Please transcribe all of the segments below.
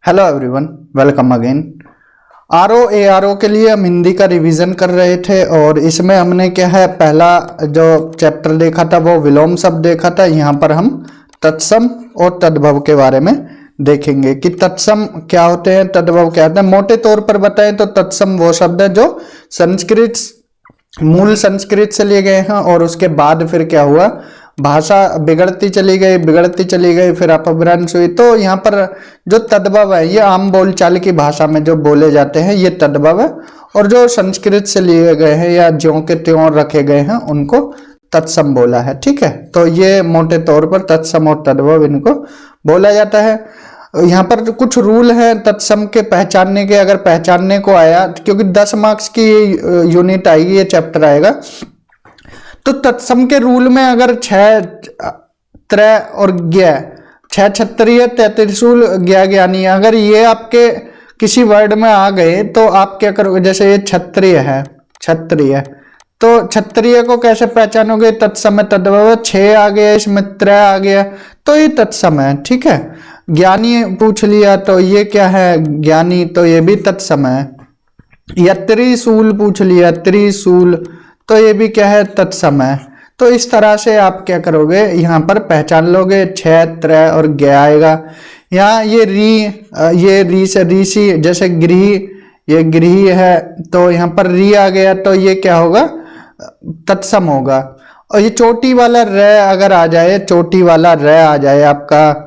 Hello everyone, welcome again. R O K लिए हम हिंदी का रिवीजन कर रहे थे और इसमें हमने क्या है, पहला जो चैप्टर देखा था वो विलोम शब्द देखा था। यहाँ पर हम तत्सम और तद्भव के बारे में देखेंगे कि तत्सम क्या होते हैं, तद्भव क्या होते हैं। मोटे तौर पर बताएं तो तत्सम वो शब्द है जो संस्कृत, मूल संस्कृत से लिए गए हैं और उसके बाद फिर क्या हुआ, भाषा बिगड़ती चली गई, फिर अपभ्रंश हुई। तो यहाँ पर जो तद्भव है ये आम बोलचाल की भाषा में जो बोले जाते हैं ये तद्भव है, और जो संस्कृत से लिए गए हैं या ज्यों के त्यों रखे गए हैं उनको तत्सम बोला है। ठीक है, तो ये मोटे तौर पर तत्सम और तद्भव इनको बोला जाता है। यहाँ पर कुछ रूल हैं तत्सम के पहचानने के, अगर पहचानने को आया, क्योंकि 10 मार्क्स की यूनिट आएगी, ये चैप्टर आएगा। तो तत्सम के रूल में अगर 6 त्रय और ज्ञ, 6 क्षत्रिय 33 ज्ञ ज्ञानी, अगर ये आपके किसी वर्ड में आ गए तो आप क्या करोगे। जैसे ये क्षत्रिय है, क्षत्रिय, तो क्षत्रिय को कैसे पहचानोगे, तत्सम तद्भव। 6 आ गया, इसमें त्रय आ गया तो ये तत्सम है। ठीक है, ज्ञानी पूछ लिया तो ये क्या है, ज्ञानी, तो ये भी तत्सम है। या त्रिशूल पूछ लिया, त्रिशूल, तो ये भी क्या है, तत्सम है। तो इस तरह से आप क्या करोगे, यहाँ पर पहचान लोगे। 6 त्रय और ज्ञ आएगा। यहाँ ये री से ऋषि, जैसे गृह, ये गृह है तो यहाँ पर री आ गया तो ये क्या होगा, तत्सम होगा। और ये चोटी वाला र अगर आ जाए, चोटी वाला र आ जाए आपका,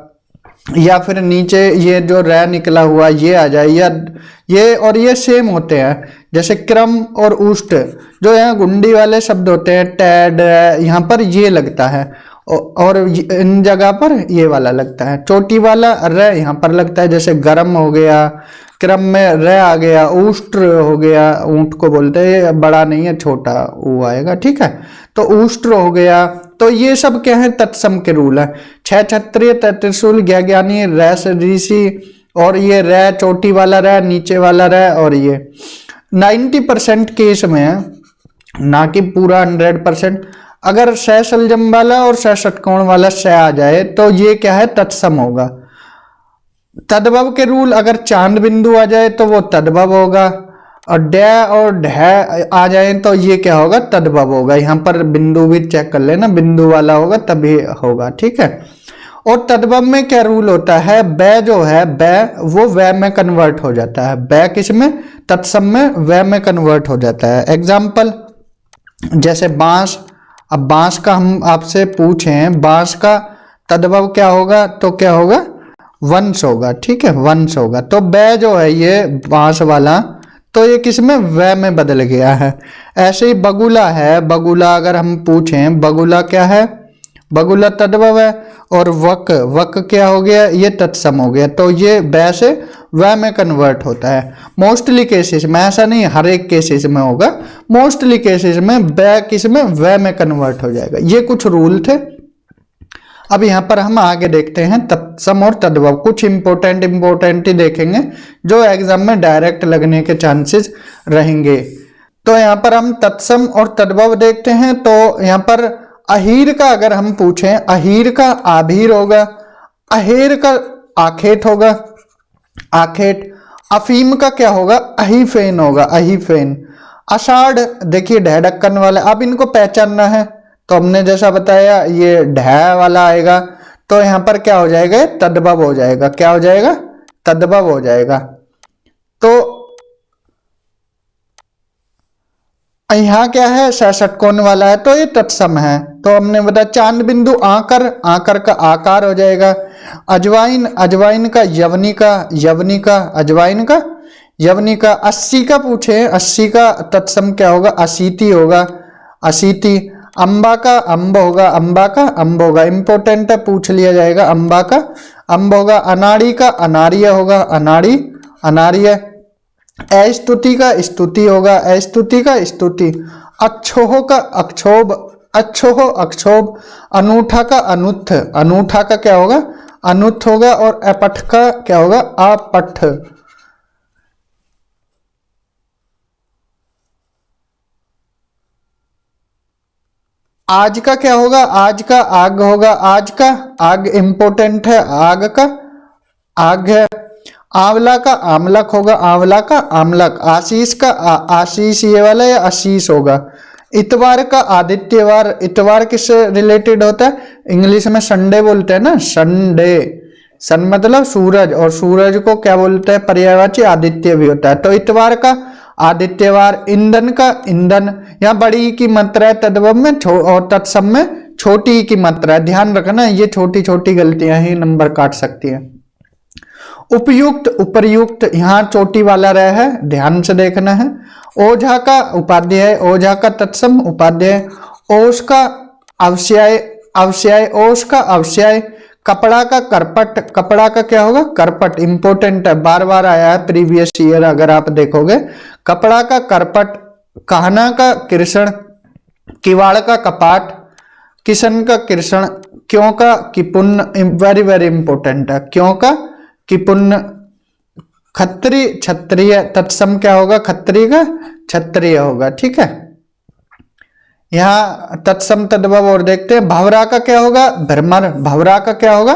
या फिर नीचे ये जो र निकला हुआ ये आ जाए, या ये और ये सेम होते हैं। जैसे क्रम और उष्ट, जो यहाँ गुंडी वाले शब्द होते हैं, टैड, यहाँ पर ये लगता है और इन जगह पर ये वाला लगता है। चोटी वाला र यहाँ पर लगता है, जैसे गरम हो गया, क्रम में र आ गया, उष्ट्र हो गया, ऊंट को बोलते हैं, बड़ा नहीं है, छोटा ऊ आएगा। ठीक है, तो उष्ट्र हो गया। तो ये सब क्या है, तत्सम के रूल है। 6 क्षत्रिय, त्रिशूल, ज्ञानी, र से ऋषि, और ये र चोटी वाला र, नीचे वाला र, और ये 90% केस में, ना कि पूरा 100%, अगर स सलजम वाला और स षटकोण वाला स आ जाए तो ये क्या है, तत्सम होगा। तद्भव के रूल, अगर चांद बिंदु आ जाए तो वो तद्भव होगा, और ड और ढ आ जाए तो ये क्या होगा, तद्भव होगा। यहाँ पर बिंदु भी चेक कर लेना, बिंदु वाला होगा तभी होगा। ठीक है, और तद्भव में क्या रूल होता है, बै जो है, बै वो वै में कन्वर्ट हो जाता है। बै किस में, तत्सम में, वै में कन्वर्ट हो जाता है। एग्जाम्पल जैसे बांस, अब बांस का हम आपसे पूछें, बांस का तद्भव क्या होगा, तो क्या होगा, वंश होगा। ठीक है, वंश होगा। तो बै जो है ये बांस वाला, तो ये किस में, वै में बदल गया है। ऐसे ही बगुला है, बगुला अगर हम पूछें, बगुला क्या है, बगुला तद्भव है। और वक, वक क्या हो गया, ये तत्सम हो गया। तो ये बै से वै में कन्वर्ट होता है मोस्टली केसेस में, ऐसा नहीं हर एक केसेस में होगा, मोस्टली केसेस में बै किस में, वै में कन्वर्ट हो जाएगा। ये कुछ रूल थे। अब यहाँ पर हम आगे देखते हैं तत्सम और तद्भव, कुछ इंपॉर्टेंट ही देखेंगे जो एग्जाम में डायरेक्ट लगने के चांसेस रहेंगे। तो यहाँ पर हम तत्सम और तद्भव देखते हैं। तो यहाँ पर अहीर का अगर हम पूछें, अहीर का आभीर होगा, अहेर का आखेट होगा, आखेट। अफीम का क्या होगा, अहीफेन होगा, अहीफेन। आषाढ़ देखिए ढह ढक्कन वाला, अब इनको पहचानना है तो हमने जैसा बताया ये ढह वाला आएगा, तो यहाँ पर क्या हो जाएगा, तद्भव हो जाएगा। क्या हो जाएगा, तद्भव हो जाएगा। तो यहाँ क्या है, षटकोण वाला है तो ये तत्सम है। तो हमने बताया चांद बिंदु, आकर, आकर का आकार हो जाएगा। अजवाइन, अजवाइन का यवनी का, यवनी का, अजवाइन का यवनी का। 80 का पूछे, 80 का तत्सम क्या होगा, अशीति होगा, अशीति। अंबा का अम्ब होगा, अंबा का अम्ब होगा, इंपॉर्टेंट है, पूछ लिया जाएगा। अंबा का अम्ब होगा। अनाड़ी का अनार्य होगा, अनाड़ी, अनार्य। अस्तुति का स्तुति होगा, अस्तुति का स्तुति। अक्षोह का अक्षोभ, अक्षोह, अक्षोभ। अनूठा का अनूठ, अनूठा का क्या होगा, अनूठ होगा। और अपठ का क्या होगा, अपठ। आज का क्या होगा, आज का आग होगा, आज का आग इंपॉर्टेंट है, आग का आग है। आंवला का आमलक होगा, आंवला का आमलक। आशीष का आशीष ये वाला या आशीष होगा। इतवार का आदित्यवार, इतवार किससे रिलेटेड होता है? इंग्लिश में संडे बोलते हैं ना, संडे। सन मतलब सूरज, और सूरज को क्या बोलते हैं? पर्यायवाची आदित्य भी होता है। तो इतवार का आदित्यवार। ईंधन का ईंधन, यहाँ बड़ी की मात्रा है तद्भव में और तत्सम में छोटी की मात्रा है। ध्यान रखना, ये छोटी छोटी गलतियां ही नंबर काट सकती हैं। उपयुक्त उपर्युक्त, यहाँ चोटी वाला रह है, ध्यान से देखना है। ओझा का उपाध्याय, ओझा का तत्सम उपाध्याय। ओष का अवश्याय, अवश्याय, ओष का अवश्याय। कपड़ा का करपट, कपड़ा का क्या होगा? करपट। इंपोर्टेंट है, बार बार आया है प्रीवियस ईयर अगर आप देखोगे। कपड़ा का करपट। कहना का कृष्ण। किवाड़ का कपाट। किशन का कृष्ण। क्यों का किपुन्न, वेरी वेरी इंपॉर्टेंट है, क्यों का किपुन्न। खत्री क्षत्रिय, तत्सम क्या होगा? खत्री का क्षत्रिय होगा, ठीक है। यहाँ तत्सम तद्भव और देखते हैं। भवरा का क्या होगा? भ्रमर। भवरा का क्या होगा?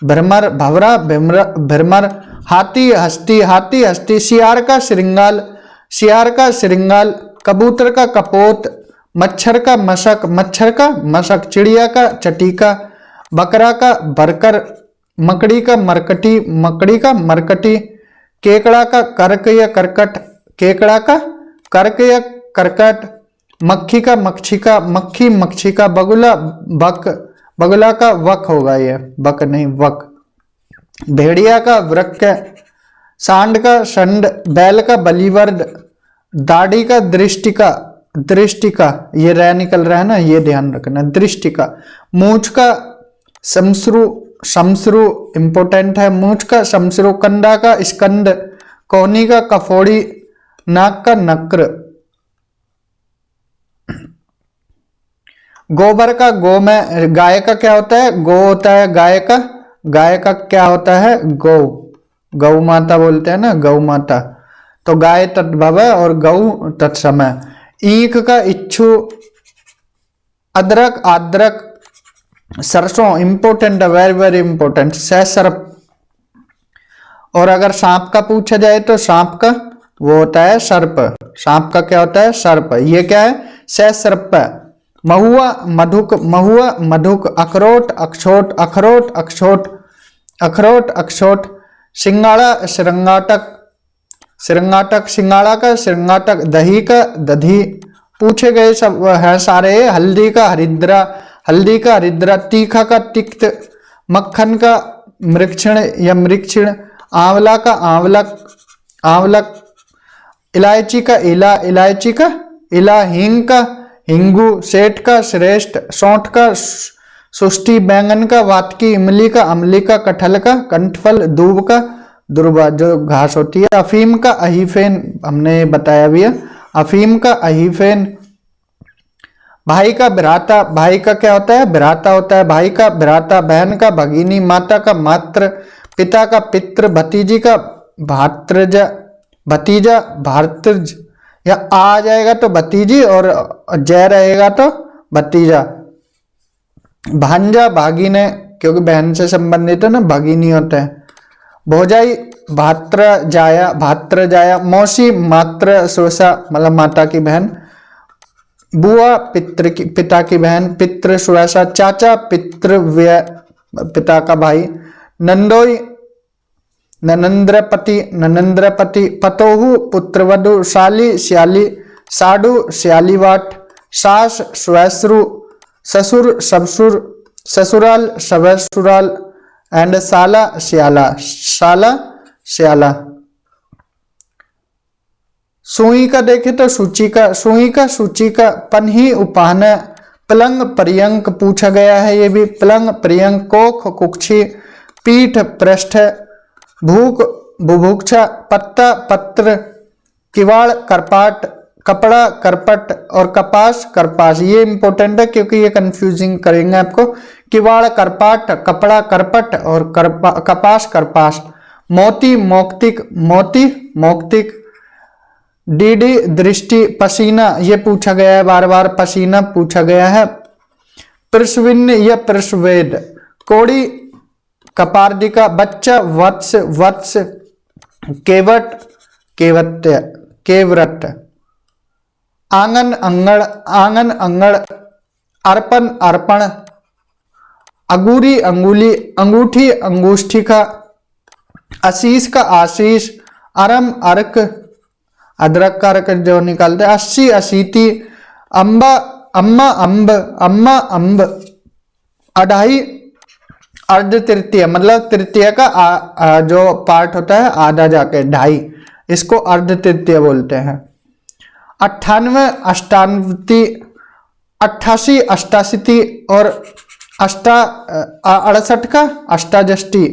भ्रमर, भवरा भ्रमर। हाथी हस्ती, हाथी हस्ती। सियार का श्रृंगाल, सियार का श्रृंगाल। कबूतर का कपोत। मच्छर का मशक, मच्छर का मशक। चिड़िया का चटीका। बकरा का बरकर। मकड़ी का मरकटी, मकड़ी का मरकटी। केकड़ा का कर्क या करकट, केकड़ा का कर्क या करकट। मक्खी का मक्षिका, मक्खी मक्षिका। बगुला बक, बगुला का वक होगा, ये बक नहीं वक। भेड़िया का वृक्क। सांड का षंड। बैल का बलिवर्द। दाढ़ी का दृष्टिका, दृष्टिका, ये रह निकल रहा है ना, ये ध्यान रखना, दृष्टिका। मूछ का शमश्रु, शमश्रु इंपोर्टेंट है, मूछ का शमश्रु। कंधा का स्कंद। कोहनी का कफोड़ी। नाक का नक्र। गोबर का गो में। गाय का क्या होता है? गो होता है गाय का। गाय का क्या होता है? गौ, गौ माता बोलते हैं ना, गौ माता। तो गाय तद्भव है और गौ तत्सम है। ईख का इच्छु। अदरक आद्रक। सरसों इंपोर्टेंट है, वेरी वेरी इंपोर्टेंट। सहसर्प। और अगर सांप का पूछा जाए तो सांप का वो होता है सर्प। सांप का क्या होता है? सर्प। ये क्या है? सहसर्प। महुआ मधुक, महुआ मधुक। अखरोट अक्षोट, अखरोट अक्षोट, अखरोट अक्षोट। सिंगाड़ा श्रृंगाटक, श्रृंगाटक। सिंगाड़ा का श्रृंगाटक। दही का दधी। पूछे गए सब है सारे। हल्दी का हरिद्रा, हल्दी का हरिद्रा। तीखा का तिक्त। मक्खन का मृक्षण या मृक्षण। आंवला का आंवलक, आंवलक। इलायची का इला, इलायची का इला। हींग का हिंगू। सेठ का श्रेष्ठ। सौंठ का सुष्टि। बैंगन का वातकी। इमली का अमली का। कटहल का कंठफल। दूब का दुर्वा, जो घास होती है। अफीम का अहीफेन, हमने बताया भी है, अफीम का अहीफेन। भाई का भ्राता, भाई का क्या होता है? भ्राता होता है, भाई का भ्राता। बहन का भगिनी। माता का मात्र। पिता का पितृ। भतीजी का भात्रज, भतीजा भातृज। या आ जाएगा तो भतीजी और जय रहेगा तो भतीजा। भांजा भागिने, क्योंकि बहन से संबंधित है ना, भगिनी होता है। भोजाई भात्र जाया, भात्र जाया। मौसी मात्र सुरसा, मतलब माता की बहन। बुआ पितृ की, पिता की बहन। पितृ सुरसा। चाचा पितृ व्यय, पिता का भाई। नंदोई ननंद्रपति, ननंद्रपति। पतोहु पुत्रवधु। शाली श्याली। साडू श्यालीवाट। सास स्वश्रु। ससुर ससुर, ससुराल सवसुराल। एंड साला श्याला, साला श्याला। सुई का देखे तो सूची का, सुई का सूची का। पन्ही उपाहन। पलंग पर्यंक पूछा गया है, ये भी पलंग पर्यंक। कोख कुक्षी। पीठ पृष्ठ। भूख बुभुक्षा। पत्ता पत्र। किवाड़ करपाट। कपड़ा करपट। और कपास करपास। ये इंपॉर्टेंट है क्योंकि ये कंफ्यूजिंग करेंगे आपको। किवाड़ करपाट, कपड़ा करपट और कपास करपास। मोती मौक्तिक, मोती मौक्तिक। डीडी दृष्टि। पसीना, ये पूछा गया है बार बार, पसीना पूछा गया है। प्रसविन्य या प्रसवेद। कोड़ी कपार्दिका। बच्चा वत्स, वत्स। केवट, केवट्य, केवरट। आंगन, अंगड़, आंगन, अंगड़। अर्पण, अर्पण। अगूरी, अंगुली, अंगूठी, अंगुष्ठिका। आशीष का आशीष। अरम, अर्क, अदरक का अर्क जो निकालते हैं। अस्सी, अशीति। अम्बा, अम्मा, अम्ब, अम्मा, अम्ब। अढ़ाई, अर्ध तृतीय, मतलब तृतीय का जो पार्ट होता है आधा जाके ढाई, इसको अर्ध तृतीय बोलते हैं। 98, अष्टावती। 88, अष्टाशीति। और 68 का अष्टाजष्टी।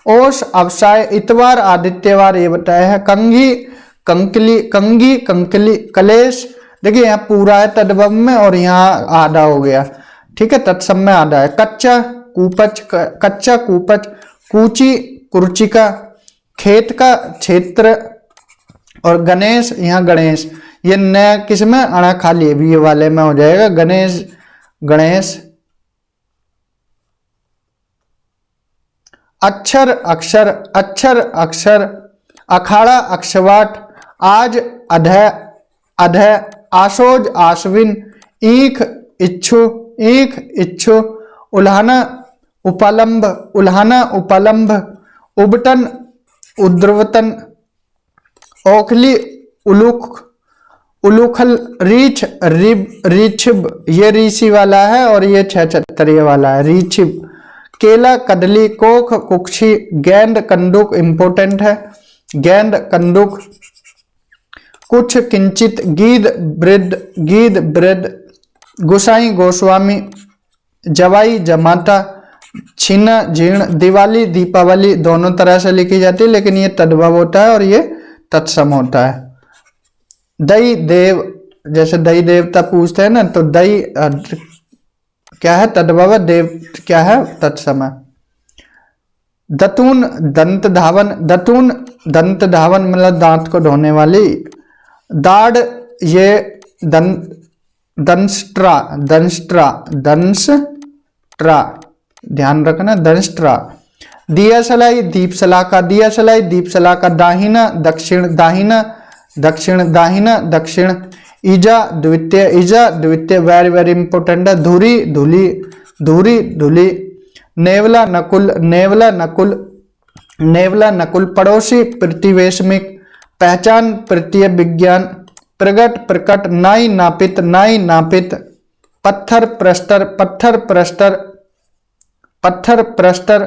ओश, अवसाय, इतवार, आदित्यवार ये बताया है। कंघी, कंकली, कंगी, कंकली। कलेश, देखिए यहाँ पूरा है तद्भव में और यहाँ आधा हो गया, ठीक है, तत्सम में आधा है। कच्चा, कूपच, कच्चा कूपच। कूची, कुर्चिका। खेत का क्षेत्र। और गणेश, यहाँ गणेश, ये नया किसमें अड़ा खाली भी वाले में हो जाएगा, गणेश, गणेश। अक्षर, अक्षर, अक्षर, अक्षर। अखाड़ा, अक्षवाट। आज, अधय, अधय। आशोज, आश्विन। ईख, इच्छु, ईख, इच्छु। उल्हाना, उपलम्ब, उल्हाना, उपलम्ब। उबटन, उद्रवतन। ओखली, उलूख, उलूखल। रीछ, रिब, रीछिब, ये ऋषि वाला है और ये छतरिय वाला है, रीछिब। केला, कदली। कोख, कुक्षी। गेंद, कंदुक, इंपोर्टेंट है, गेंद, कंदुक। कुछ, किंचित। गीद, वृद्ध, गीद, वृद्ध। गुसाई, गोस्वामी। जवाई, जमाता। छीना, जीर्ण। दिवाली, दीपावली, दोनों तरह से लिखी जाती है लेकिन ये तद्भव होता है और ये तत्सम होता है। दई, देव, जैसे दई देवता पूछते हैं ना, तो दई क्या है, तद्भव। देव क्या है, तत्सम है। दतून, दंत धावन। दतून, दंत धावन मतलब दांत को धोने वाली। दाढ़, ये दंष्ट्रा, दंष्ट्रा, दंष्ट्रा, ध्यान रखना, दंष्ट्रा। दिया सलाई, दीप सलाका। दिया सलाई, दीप सलाका। दाहिना, दक्षिण, दाहिना, दक्षिण, दाहिना, दक्षिण। ईजा, द्वितीय, ईजा, द्वितीय, वेरी वेरी इंपोर्टेंट है। धुरी, धुली, धुरी, धुली। नेवला, नकुल, नेवला, नकुल, नेवला, नकुल। पड़ोसी, प्रतिवेशमिक। पहचान, प्रत्यय, विज्ञान। प्रगट, प्रकट। नाई, नापित, नाई, नापित। पत्थर, प्रस्तर, पत्थर, प्रस्तर, पत्थर, प्रस्तर।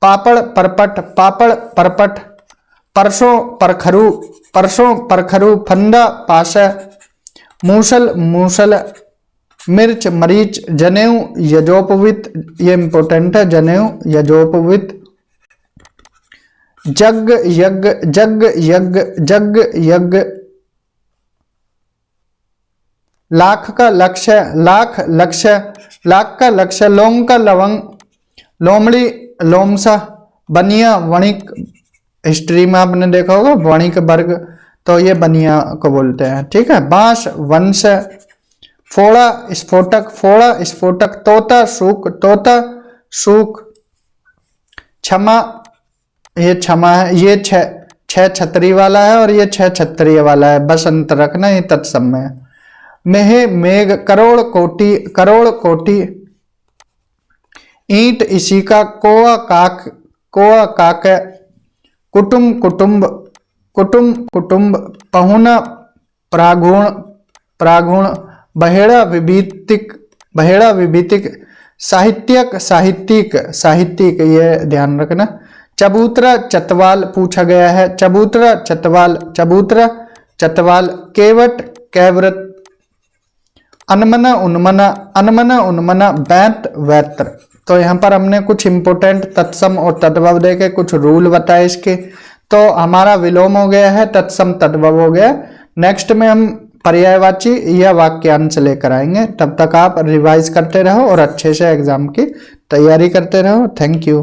पापड़, परपट, पापड़, परपट। परसों, परखरू, परसों, परखरू। फंदा, पाशा। मूसल, मूसल। मिर्च, मरीच। जनेऊ, यजोपवित, ये इंपोर्टेंट है, जनेऊ, यजोपवित। जग, यज्ञ, जग, यज्ञ, जग, यज्ञ। लाख का लक्ष्य, लाख, लक्ष्य, लाख का लक्ष्य। लोंग का लवंग। लोमड़ी, लोमसा। बनिया, वणिक, हिस्ट्री में आपने देखा होगा वणिक वर्ग, तो ये बनिया को बोलते हैं, ठीक है। बांस, वंश। फोड़ा, स्फोटक, फोड़ा, स्फोटक। तोता, सूक, तोता, सूक। क्षमा, ये क्षमा है, ये छह छतरी वाला है और ये छह छतरी वाला है, बसंत रखना, ये तत्सम है। मेह, मेघ। करोड़, कोटि, करोड़, कोटि। ईंट, इसी का। कोआ, काक, कोआ, काक। कुटुंब, कुटुंब, कुटुंब, कुटुंब। पहुना, प्रागुण, प्रागुण। बहेड़ा, विभीतिक, बहेड़ा, विभीतिक। साहित्यक, साहित्यिक, साहित्यिक, ये ध्यान रखना। चबूतरा, चतवाल पूछा गया है, चबूतरा, चतवाल, चबूतरा, चतवाल। केवट, कैवरत। अनमना, उन्मना, अनमना, उन्मना। बैत, वैत्र। तो यहाँ पर हमने कुछ इंपोर्टेंट तत्सम और तद्भव देके कुछ रूल बताए इसके, तो हमारा विलोम हो गया है, तत्सम तद्भव हो गया। नेक्स्ट में हम पर्यायवाची या वाक्यांश लेकर आएंगे, तब तक आप रिवाइज करते रहो और अच्छे से एग्जाम की तैयारी करते रहो। Thank you.